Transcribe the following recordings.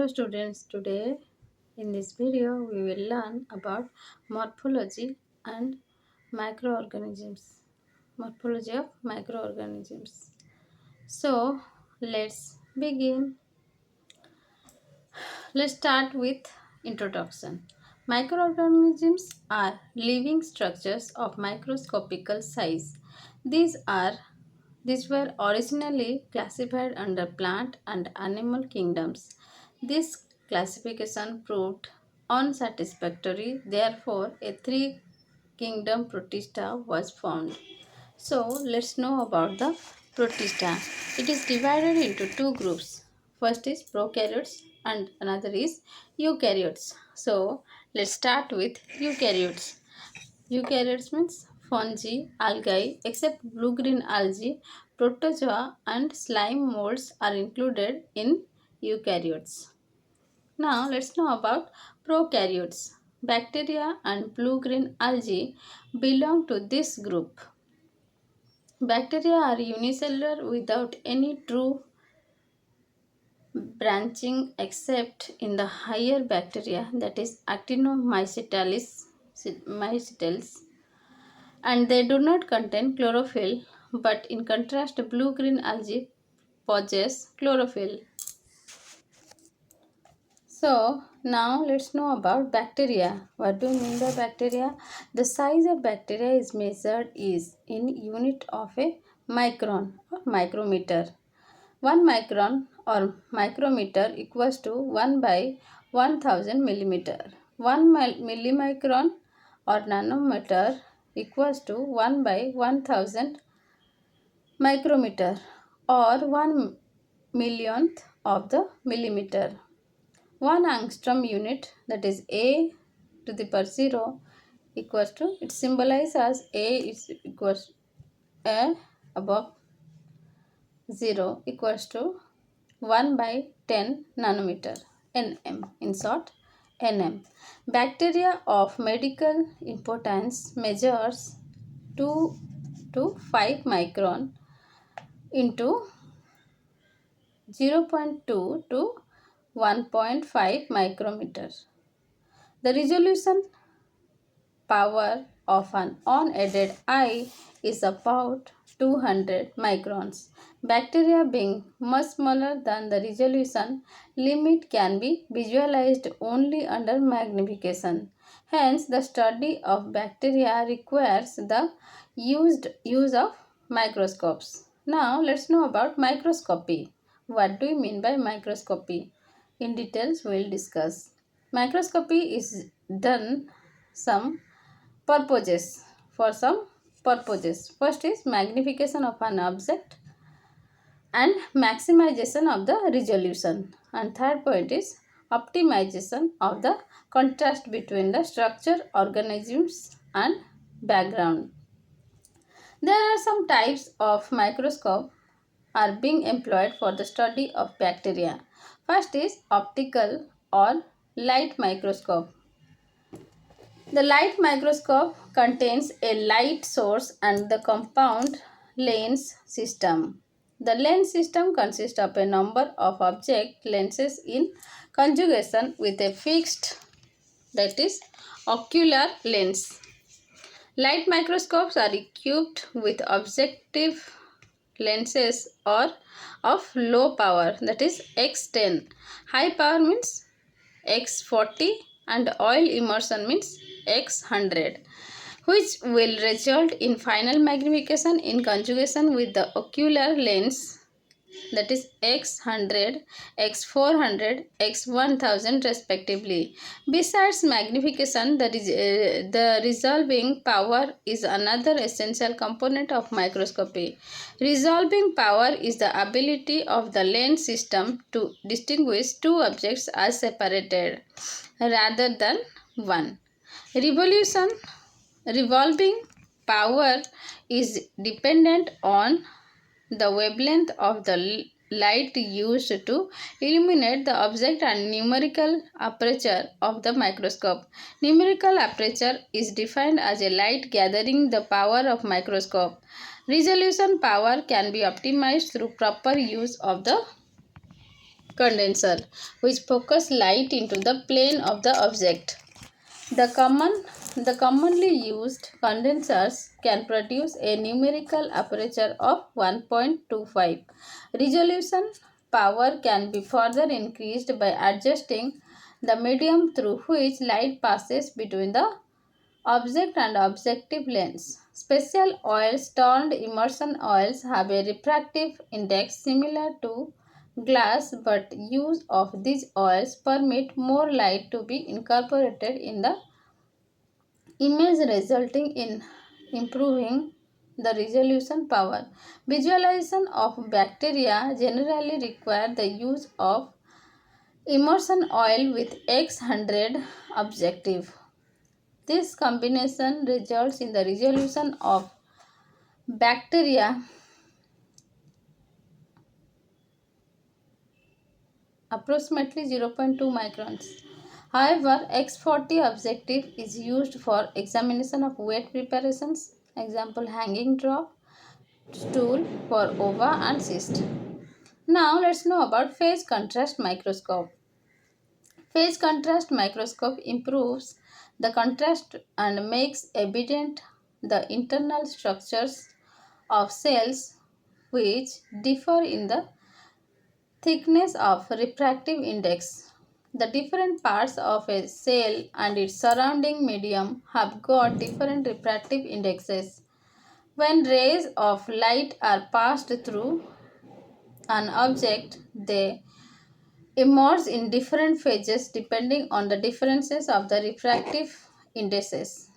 Hello students, today in this video we will learn about morphology and microorganisms. Morphology of microorganisms. So let's begin. Let's start with introduction. Microorganisms are living structures of microscopical size. These are These were originally classified under plant and animal kingdoms. This classification proved unsatisfactory, therefore, a three kingdom protista was formed. So, let's know about the protista. It is divided into two groups. First is prokaryotes and another is eukaryotes. So, let's start with eukaryotes. Eukaryotes means fungi, algae, except blue-green algae, protozoa and slime molds are included in eukaryotes. Now let's know about prokaryotes. Bacteria and blue-green algae belong to this group. Bacteria are unicellular without any true branching except in the higher bacteria, that is actinomycetes, and they do not contain chlorophyll, but in contrast blue-green algae possess chlorophyll. So now let's know about bacteria. What do you mean by bacteria? The size of bacteria is measured in unit of a micron or micrometer. 1 micron or micrometer equals to 1 by 1000 millimeter. 1 millimicron or nanometer equals to 1 by 1000 micrometer or 1 millionth of the millimeter. 1 angstrom unit, that is A to the power 0, equals to, it symbolizes as A is equals A above 0 equals to 1 by 10 nanometer, Nm, in short Nm. Bacteria of medical importance measures 2 to 5 micron into 0.2 to 1.5 micrometer. The resolution power of an unaided eye is about 200 microns. Bacteria being much smaller than the resolution limit can be visualized only under magnification. Hence, the study of bacteria requires the use of microscopes. Now, let's know about microscopy. What do you mean by microscopy? In details, we will discuss. Microscopy is done some purposes for some purposes. First is magnification of an object and maximization of the resolution, and third point is optimization of the contrast between the structure, organisms and background. There are some types of microscope are being employed for the study of bacteria. First is optical or light microscope. The light microscope contains a light source and the compound lens system. The lens system consists of a number of object lenses in conjugation with a fixed, that is, ocular lens. Light microscopes are equipped with objective lenses or of low power, that is X10. High power means X40 and oil immersion means X100, which will result in final magnification in conjugation with the ocular lens, that is X100, X400, X1000 respectively. Besides magnification, the resolving power is another essential component of microscopy. Resolving power is the ability of the lens system to distinguish two objects as separated rather than one. Revolving power is dependent on the wavelength of the light used to illuminate the object and numerical aperture of the microscope. Numerical aperture is defined as a light gathering the power of microscope. Resolution power can be optimized through proper use of the condenser, which focus light into the plane of the object. The commonly used condensers can produce a numerical aperture of 1.25. Resolution power can be further increased by adjusting the medium through which light passes between the object and objective lens. Special oils, termed immersion oils, have a refractive index similar to glass, but use of these oils permit more light to be incorporated in the image, resulting in improving the resolution power. Visualization of bacteria generally require the use of immersion oil with X100 objective. This combination results in the resolution of bacteria approximately 0.2 microns. However, X40 objective is used for examination of wet preparations, example hanging drop, stool for ova and cyst. Now let's know about phase contrast microscope. Phase contrast microscope improves the contrast and makes evident the internal structures of cells which differ in the thickness of refractive index. The different parts of a cell and its surrounding medium have got different refractive indexes. When rays of light are passed through an object, they emerge in different phases depending on the differences of the refractive indices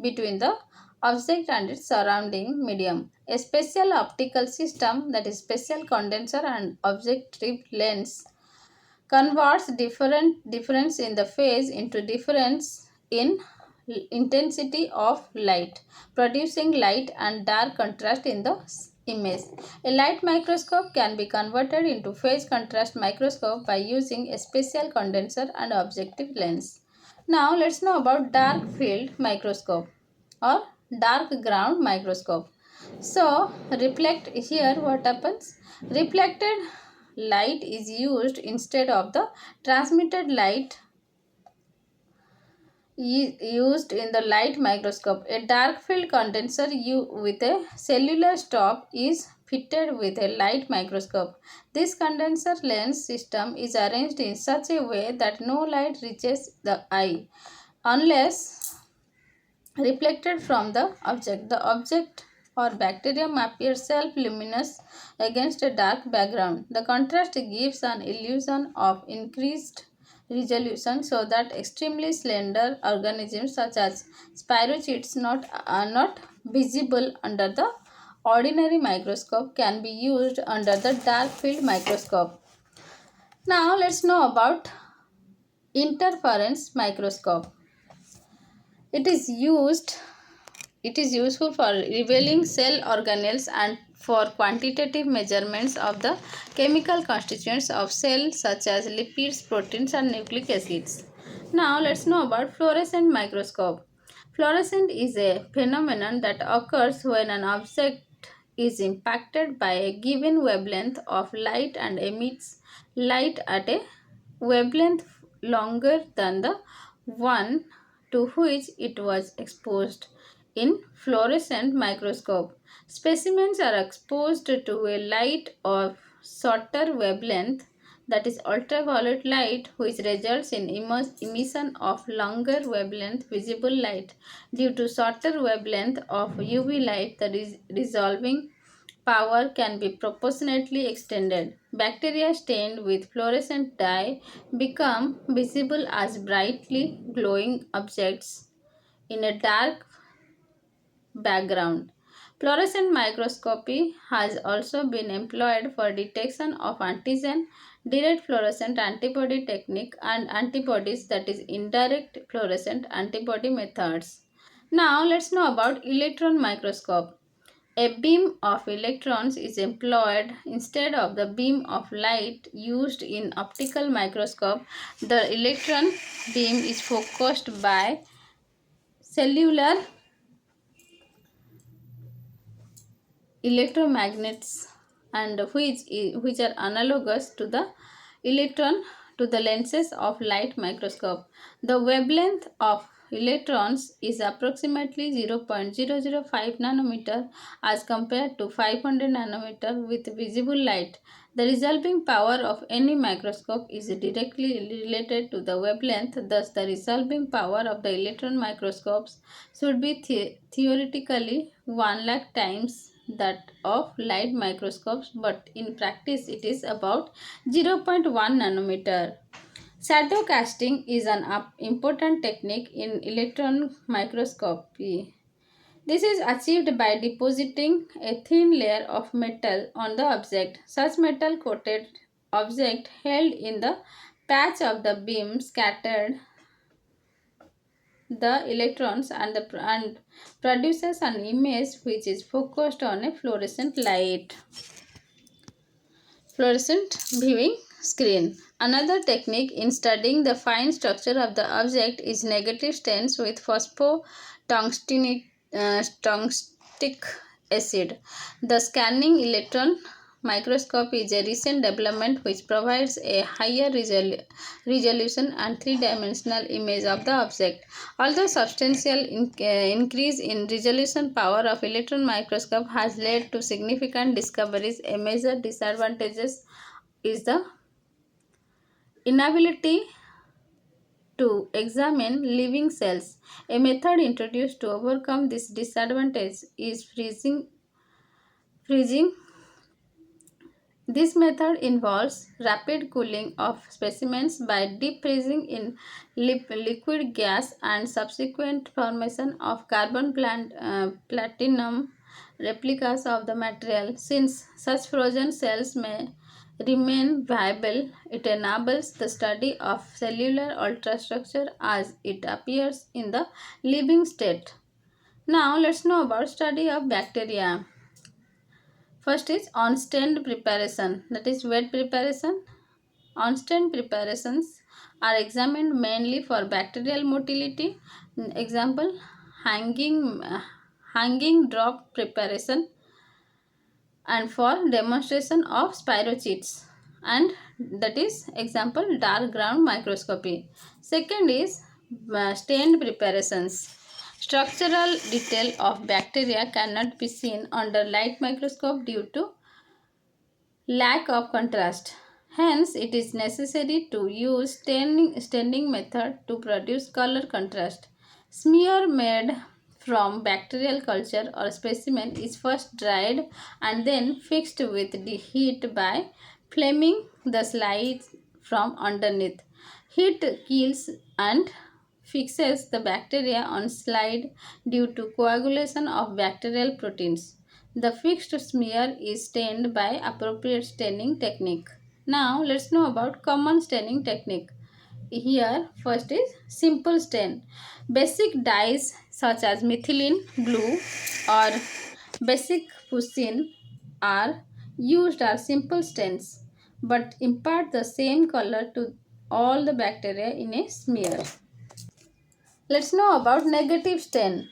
between the object and its surrounding medium. A special optical system, that is special condenser and objective lens, converts difference in the phase into difference in intensity of light, producing light and dark contrast in the image. A light microscope can be converted into phase contrast microscope by using a special condenser and objective lens. Now let's know about dark field microscope or dark ground microscope. So reflect here what happens. Reflected light is used instead of the transmitted light used in the light microscope. A dark field condenser with a cellular stop is fitted with a light microscope. This condenser lens system is arranged in such a way that no light reaches the eye unless reflected from the object. The object or bacterium appears self-luminous against a dark background. The contrast gives an illusion of increased resolution so that extremely slender organisms such as spirochetes are not visible under the ordinary microscope can be used under the dark field microscope. Now let's know about interference microscope. It is used It is useful for revealing cell organelles and for quantitative measurements of the chemical constituents of cells such as lipids, proteins and nucleic acids. Now let's know about fluorescent microscope. Fluorescent is a phenomenon that occurs when an object is impacted by a given wavelength of light and emits light at a wavelength longer than the one to which it was exposed. In fluorescent microscope, specimens are exposed to a light of shorter wavelength, that is ultraviolet light, which results in emission of longer wavelength visible light. Due to shorter wavelength of UV light, the resolving power can be proportionately extended. Bacteria stained with fluorescent dye become visible as brightly glowing objects in a dark background. Fluorescent microscopy has also been employed for detection of antigen, direct fluorescent antibody technique and antibodies, that is indirect fluorescent antibody methods. Now let's know about electron microscope. A beam of electrons is employed instead of the beam of light used in optical microscope. The electron beam is focused by cellular electromagnets and which are analogous to the electron to the lenses of light microscope. The wavelength of electrons is approximately 0.005 nanometer as compared to 500 nanometer with visible light. The resolving power of any microscope is directly related to the wavelength. Thus, the resolving power of the electron microscopes should be theoretically 1 lakh times that of light microscopes, but in practice it is about 0.1 nanometer. Shadow casting is an important technique in electron microscopy. This is achieved by depositing a thin layer of metal on the object. Such metal coated object held in the patch of the beam scattered the electrons and produces an image which is focused on a fluorescent viewing screen. Another technique in studying the fine structure of the object is negative stains with tungstic acid. The scanning electron microscope is a recent development which provides a higher resolution and three-dimensional image of the object. Although substantial increase in resolution power of electron microscope has led to significant discoveries, a major disadvantage is the inability to examine living cells. A method introduced to overcome this disadvantage is freezing. This method involves rapid cooling of specimens by deep freezing in liquid gas and subsequent formation of platinum replicas of the material. Since such frozen cells may remain viable, it enables the study of cellular ultrastructure as it appears in the living state. Now let's know about study of bacteria. First is on-stand preparation, that is wet preparation. On-stand preparations are examined mainly for bacterial motility. Example, hanging drop preparation and for demonstration of spirochetes, and that is example dark ground microscopy. Second is stained preparations. Structural detail of bacteria cannot be seen under light microscope due to lack of contrast. Hence, it is necessary to use staining method to produce color contrast. Smear made from bacterial culture or specimen is first dried and then fixed with the heat by flaming the slides from underneath. Heat kills and fixes the bacteria on slide due to coagulation of bacterial proteins. The fixed smear is stained by appropriate staining technique. Now let's know about common staining technique. Here first is simple stain. Basic dyes such as methylene blue or basic fuchsin are used as simple stains but impart the same color to all the bacteria in a smear. Let's know about negative stain.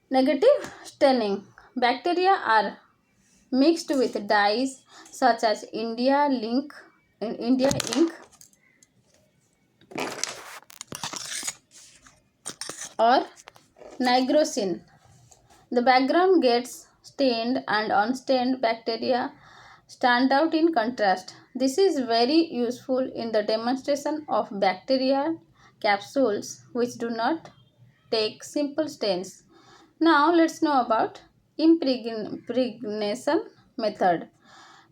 Negative staining. Bacteria are mixed with dyes such as India ink or nigrosin. The background gets stained and unstained bacteria stand out in contrast. This is very useful in the demonstration of bacteria capsules which do not take simple stains. Now let's know about impregnation method.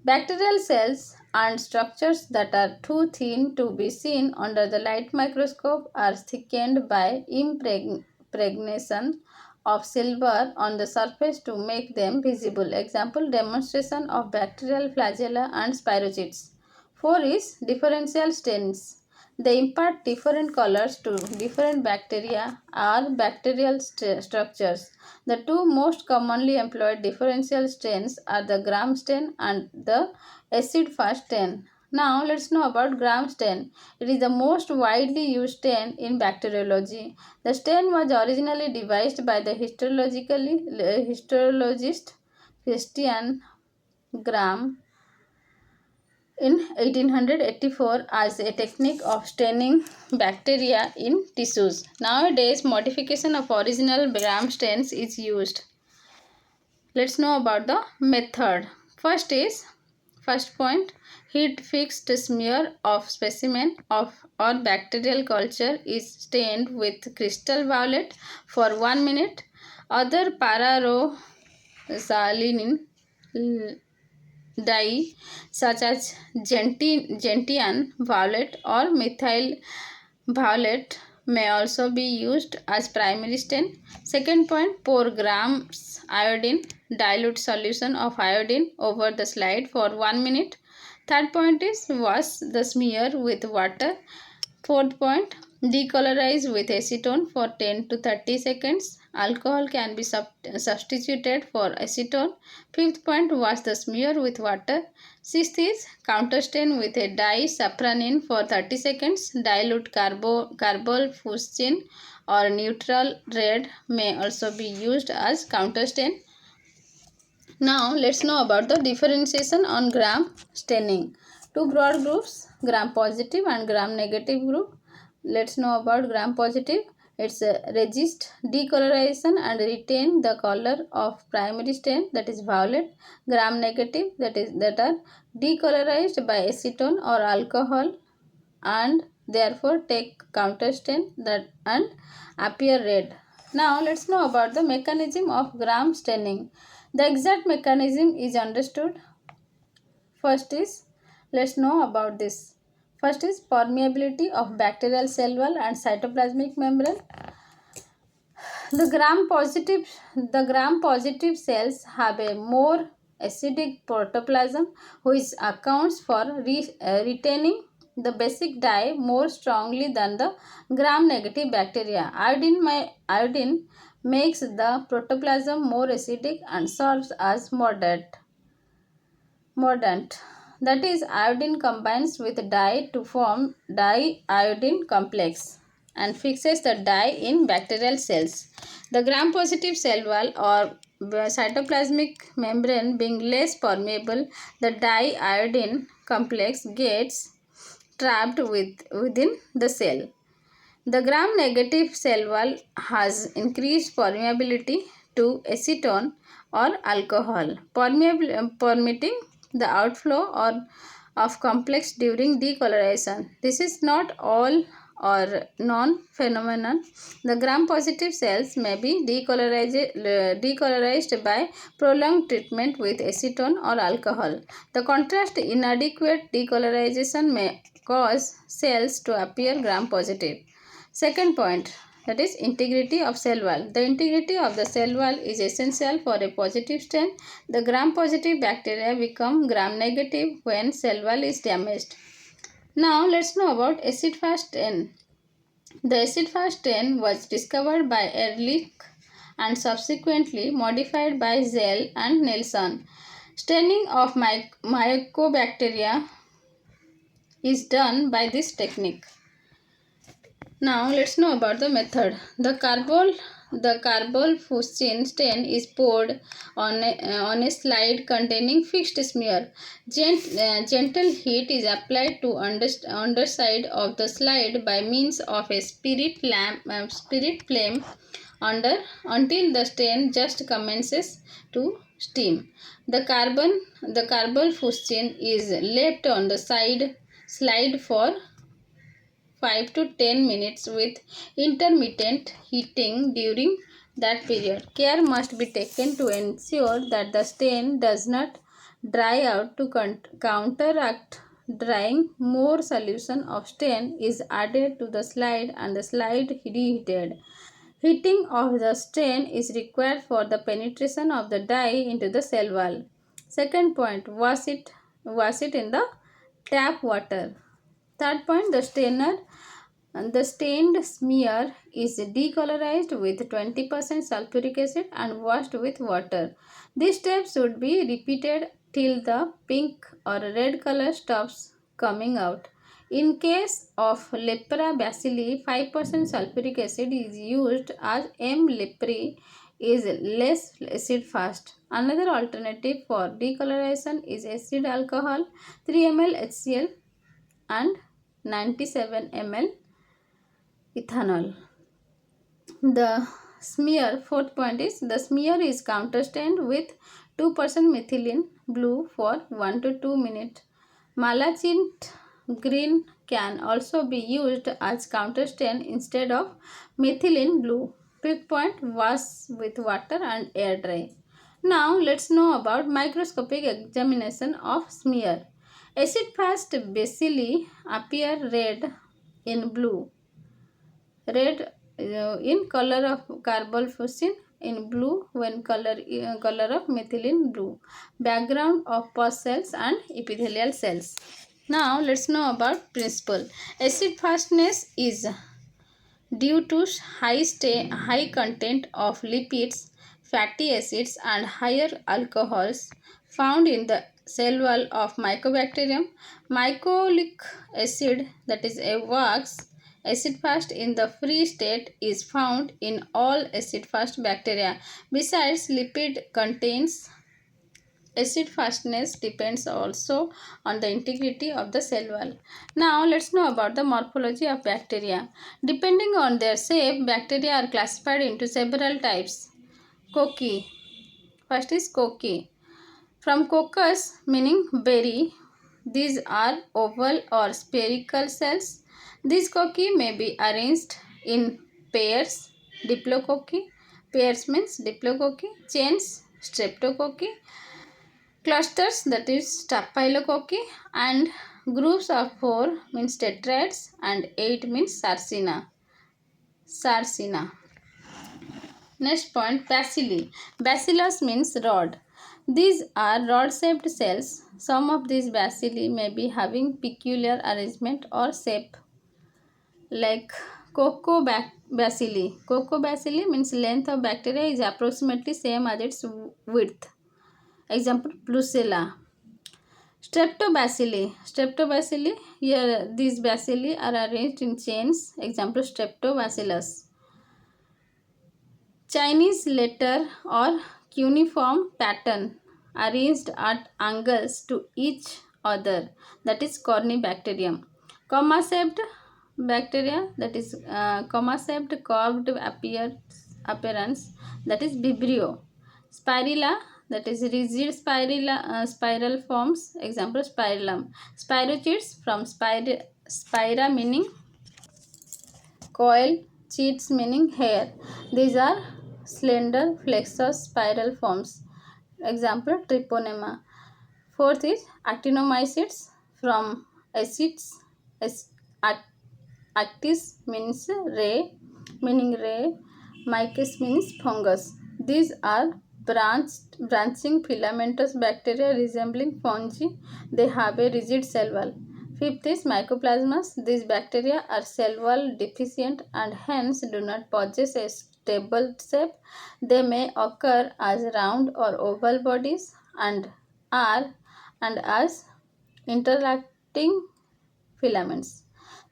Bacterial cells and structures that are too thin to be seen under the light microscope are thickened by impregnation of silver on the surface to make them visible. Example, demonstration of bacterial flagella and spirochetes. 4 is differential stains. They impart different colors to different bacteria or bacterial structures. The two most commonly employed differential stains are the gram stain and the acid fast stain. Now let's know about gram stain. It is the most widely used stain in bacteriology. The stain was originally devised by the histologist Christian Gram in 1884 as a technique of staining bacteria in tissues. Nowadays, modification of original gram stains is used. Let's know about the method. First point, heat fixed smear of specimen of or bacterial culture is stained with crystal violet for 1 minute. Other pararosaline dye such as gentian violet or methyl violet may also be used as primary stain. Second point, pour grams iodine dilute solution of iodine over the slide for 1 minute. Third point is wash the smear with water. Fourth point, decolorize with acetone for 10 to 30 seconds. Alcohol can be substituted for acetone. Fifth point, wash the smear with water. Sixth is counterstain with a dye safranin for 30 seconds. Dilute carbol fuchsin or neutral red may also be used as counterstain. Now let's know about the differentiation on gram staining. Two broad groups, gram positive and gram negative group. Let's know about gram positive. It's resist decolorization and retain the color of primary stain, that is violet. Gram negative, that are decolorized by acetone or alcohol and therefore take counter stain that and appear red. Now let's know about the mechanism of gram staining. The exact mechanism is understood. First is, let's know about this. First is permeability of bacterial cell wall and cytoplasmic membrane. The gram positive cells have a more acidic protoplasm which accounts for retaining the basic dye more strongly than the gram negative bacteria. Iodine makes the protoplasm more acidic and serves as mordant. That is, iodine combines with dye to form diiodine complex and fixes the dye in bacterial cells. The gram-positive cell wall or cytoplasmic membrane being less permeable, the diiodine complex gets trapped within the cell. The gram-negative cell wall has increased permeability to acetone or alcohol, permitting the outflow of complex during decolorization. This is not all or non-phenomenon. The gram-positive cells may be decolorized by prolonged treatment with acetone or alcohol. The contrast inadequate decolorization may cause cells to appear gram-positive. Second point, that is integrity of cell wall. The integrity of the cell wall is essential for a positive stain. The gram-positive bacteria become gram-negative when cell wall is damaged. Now let's know about acid-fast stain. The acid-fast stain was discovered by Ehrlich and subsequently modified by Zell and Nelson. Staining of mycobacteria is done by this technique. Now let's know about the method. The carbol fuchsin stain is poured on a slide containing fixed smear. Gentle heat is applied to underside of the slide by means of a spirit flame until the stain just commences to steam. The carbol fuchsin is left on the slide for 5 to 10 minutes with intermittent heating during that period. Care must be taken to ensure that the stain does not dry out. To counteract drying, more solution of stain is added to the slide and the slide reheated. Heating of the stain is required for the penetration of the dye into the cell wall. Second point, wash it in the tap water. Third point, the stained smear is decolorized with 20% sulfuric acid and washed with water. This step should be repeated till the pink or red color stops coming out. In case of lepra bacilli, 5% sulfuric acid is used as M. leprae is less acid fast. Another alternative for decolorization is acid alcohol, 3 ml HCl and 97 ml ethanol. The fourth point is the smear is counterstained with 2% methylene blue for 1 to 2 minutes. Malachite green can also be used as counterstain instead of methylene blue. Fifth point, wash with water and air dry. Now let's know about microscopic examination of smear. Acid fast bacilli appear red in color of carbolfusin, in blue when color of methylene blue. Background of pus cells and epithelial cells. Now let's know about principle. Acid fastness is due to high content of lipids, fatty acids and higher alcohols found in the cell wall of Mycobacterium. Mycolic acid, that is a wax, acid fast in the free state is found in all acid fast bacteria. Besides lipid contains, acid fastness depends also on the integrity of the cell wall. Now let's know about the morphology of bacteria. Depending on their shape, bacteria are classified into several types. Cocci. First is cocci. From coccus, meaning berry, these are oval or spherical cells. These cocci may be arranged in pairs, diplococci. Pairs means diplococci. Chains, streptococci. Clusters, that is staphylococci, and groups of 4 means tetrads and 8 means sarcina. Next point, bacilli. Bacillus means rod. These are rod shaped cells. Some of these bacilli may be having peculiar arrangement or shape, like bacilli. Bacilli means length of bacteria is approximately same as its width. Example, Brucella. Streptobacilli. Here these bacilli are arranged in chains. Example, Streptobacillus. Chinese letter or cuneiform pattern arranged at angles to each other, that is Cornybacterium. Comma-shaped bacteria, that is comma-shaped curved appearance, that is Vibrio. Spirilla, that is rigid spiral forms, example Spirillum. Spirochetes, from spira meaning coil, cheats meaning hair. These are slender flexus spiral forms, example Treponema. Fourth is actinomycetes, from acids, actis means ray, myces means fungus. These are branching filamentous bacteria resembling fungi. They have a rigid cell wall. Fifth is mycoplasmas. These bacteria are cell wall deficient and hence do not possess a stable shape. They may occur as round or oval bodies and as interacting filaments.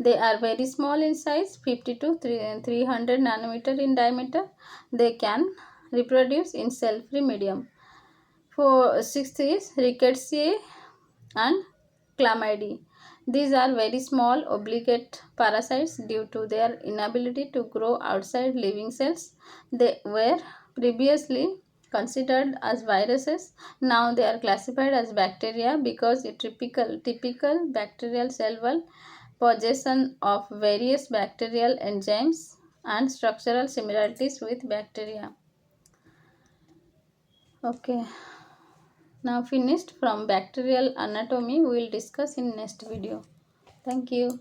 They are very small in size, 50 to 300 nanometer in diameter. They can reproduce in cell-free medium. Sixth is Rickettsia and Chlamydia. These are very small obligate parasites due to their inability to grow outside living cells. They were previously considered as viruses. Now they are classified as bacteria because a typical bacterial cell wall possession of various bacterial enzymes and structural similarities with bacteria. Okay, now finished from bacterial anatomy. We will discuss in next video. Thank you.